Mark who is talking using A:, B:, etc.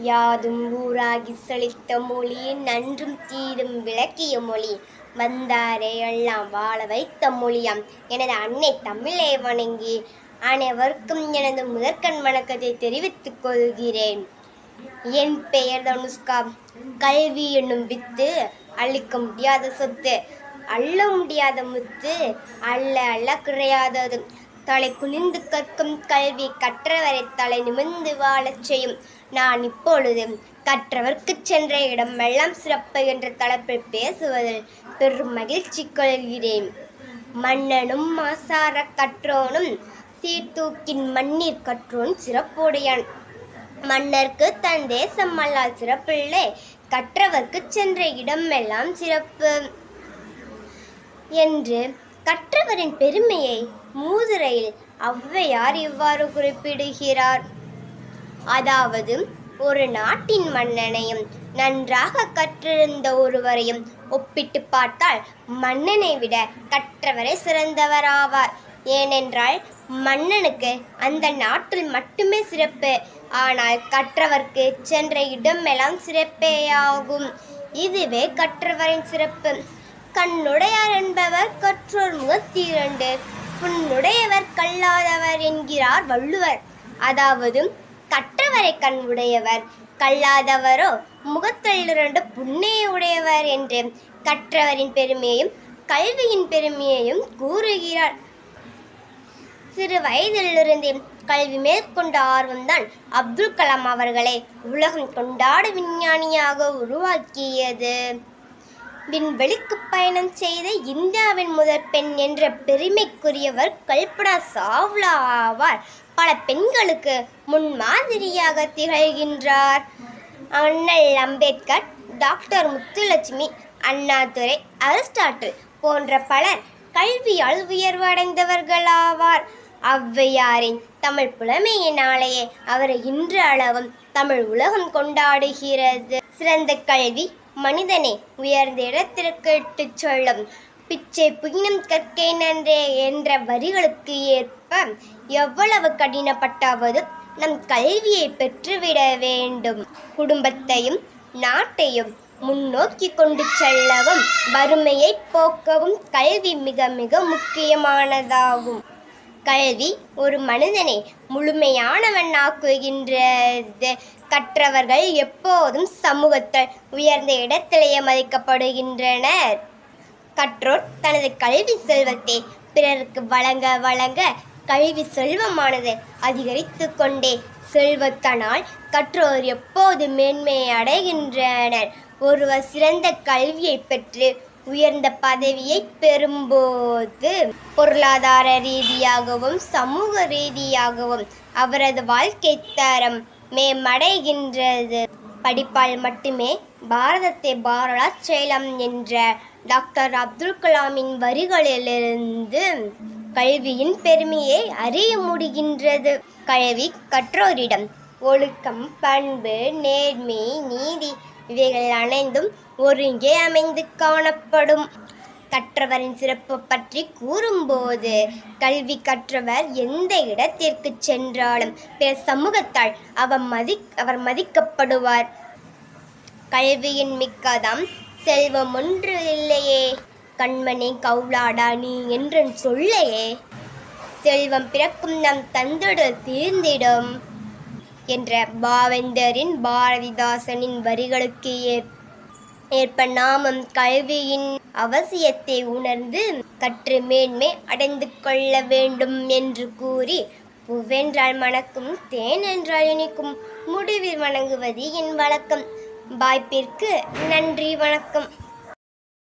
A: யாதும் ஊராகி செழித்த மொழி, நன்றும் தீதும் விளக்கிய மொழி, வந்தாரை எல்லாம் வாழ வைத்த மொழியாம் எனது அன்னை தமிழை வணங்கி அனைவருக்கும் எனது முதற்கண் வணக்கத்தை தெரிவித்துக் கொள்கிறேன். என் பெயர் தனுஷ்கா. கல்வி என்னும் வித்து அழிக்க முடியாத சொத்து, அள்ள முடியாத முத்து, அல்ல அல்ல குறையாதது. தலை குனிந்து கற்கும் கல்வி கற்றவரை தலை நிமிர்ந்து வாழச் செய்யும். நான் இப்பொழுது கற்றவர்க்கு சென்ற இடமெல்லாம் சிறப்பு என்ற தலைப்பில் பேசுவதில் பெரும் மகிழ்ச்சி கொள்கிறேன். மன்னனும் மாசார கற்றோனும் சீர்தூக்கின் மண்ணீர் கற்றோன் சிறப்புடையான். மன்னர்க்கு தன் தேசம் அல்லால் சிறப்பில்லை, கற்றவர்க்கு சென்ற இடமெல்லாம் சிறப்பு என்று கற்றவரின் பெருமையை மூதுரையில் ஔவையார் இவ்வாறு குறிப்பிடுகிறார். அதாவது, ஒரு நாட்டின் மன்னனையும் நன்றாக கற்றிருந்த ஒருவரையும் ஒப்பிட்டு பார்த்தால் மன்னனை விட கற்றவரை சிறந்தவராவார். ஏனென்றால் மன்னனுக்கு அந்த நாட்டில் மட்டுமே சிறப்பு, ஆனால் கற்றவர்க்கு சென்ற இடமெல்லாம் சிறப்பேயாகும். இதுவே கற்றவரின் சிறப்பு. கண்ணுடையார் என்பவர் கற்றோர் முகத்திரண்டு, புண்ணுடையவர் கல்லாதவர் என்கிறார் வள்ளுவர். அதாவது, கற்றவரை கண் உடையவர், கல்லாதவரோ முகத்தில் 2 புண்ணே உடையவர் என்று கற்றவரின் பெருமையையும் கல்வியின் பெருமையையும் கூறுகிறார். சிறு வயதிலிருந்தே கல்வி மேற்கொண்ட ஆர்வம்தான் அப்துல் கலாம் அவர்களை உலகம் கொண்டாட விஞ்ஞானியாக உருவாக்கியது. விண்வெளிக்கு பயணம் செய்த இந்தியாவின் முதல் பெண் என்ற பெருமைக்குரியவர் கல்பனா சாவ்லா ஆவார். பல பெண்களுக்கு முன்மாதிரியாக திகழ்கின்றார். அண்ணல் அம்பேத்கர், டாக்டர் முத்துலட்சுமி, அண்ணாதுரை, அரிஸ்டாட்டில் போன்ற பலர் கல்வியால் உயர்வு அடைந்தவர்களாவார். ஔவையாரின் தமிழ் புலமையினாலேயே அவரை இன்று அளவும் தமிழ் உலகம் கொண்டாடுகிறது. சிறந்த கல்வி மனிதனை உயர்ந்த இடத்திற்கு இட்டுச் சொல்லும். பிச்சை புகினும் கற்கை நன்றே என்ற வரிகளுக்கு ஏற்ப எவ்வளவு கடினப்பட்டாவது நம் கல்வியை பெற்றுவிட வேண்டும். குடும்பத்தையும் நாட்டையும் முன்னோக்கி கொண்டு செல்லவும் வறுமையை போக்கவும் கல்வி மிக மிக முக்கியமானதாகும். கல்வி ஒரு மனிதனை முழுமையானவன் ஆக்குகின்றது. கற்றவர்கள் எப்போதும் சமூகத்தில் உயர்ந்த இடத்திலேயே மதிக்கப்படுகின்றனர். கற்றோர் தனது கல்வி செல்வத்தை பிறருக்கு வழங்க வழங்க கல்வி செல்வமானது அதிகரித்து கொண்டே செல்வத்தனால் கற்றோர் எப்போது மேன்மையை அடைகின்றனர். ஒருவர் சிறந்த கல்வியை பெற்று உயர்ந்த பதவியை பெறும்போது பொருளாதார ரீதியாகவும் சமூக ரீதியாகவும் அவரது வாழ்க்கை தரம் மேம்படைகின்றது. படிப்பால் மட்டுமே பாரதத்தை பாராளச் செய்யலாம் என்ற டாக்டர் அப்துல் கலாமின் வரிகளிலிருந்து கல்வியின் பெருமையை அறிய முடிகின்றது. கல்வி கற்றோரிடம் ஒழுக்கம், பண்பு, நேர்மை, நீதி இவைகள் அனைத்தும் ஒருங்கே அமைந்து காணப்படும். கற்றவரின் சிறப்பு பற்றி கூறும்போது, கல்வி கற்றவர் எந்த இடத்திற்கு சென்றாலும் பிற சமூகத்தால் அவர் மதிக்கப்படுவார். கல்வியின் மிக்கதாம் செல்வம் ஒன்று இல்லையே, கண்மணி கௌலாடா நீ என்று சொல்லையே, செல்வம் பிறக்கும் நம் தந்துடல் தீர்ந்திடும் என்ற பாவேந்தரின் பாரதிதாசனின் வரிகளுக்கு ஏற்ப நாமும் கல்வியின் அவசியத்தை உணர்ந்து கற்று மேன்மை அடைந்து கொள்ள வேண்டும் என்று கூறி, பூவென்றால் மணக்கும், தேன் என்றால் இனிக்கும், முடிவில் வணங்குவது என் வழக்கம். வாய்ப்பிற்கு நன்றி, வணக்கம்.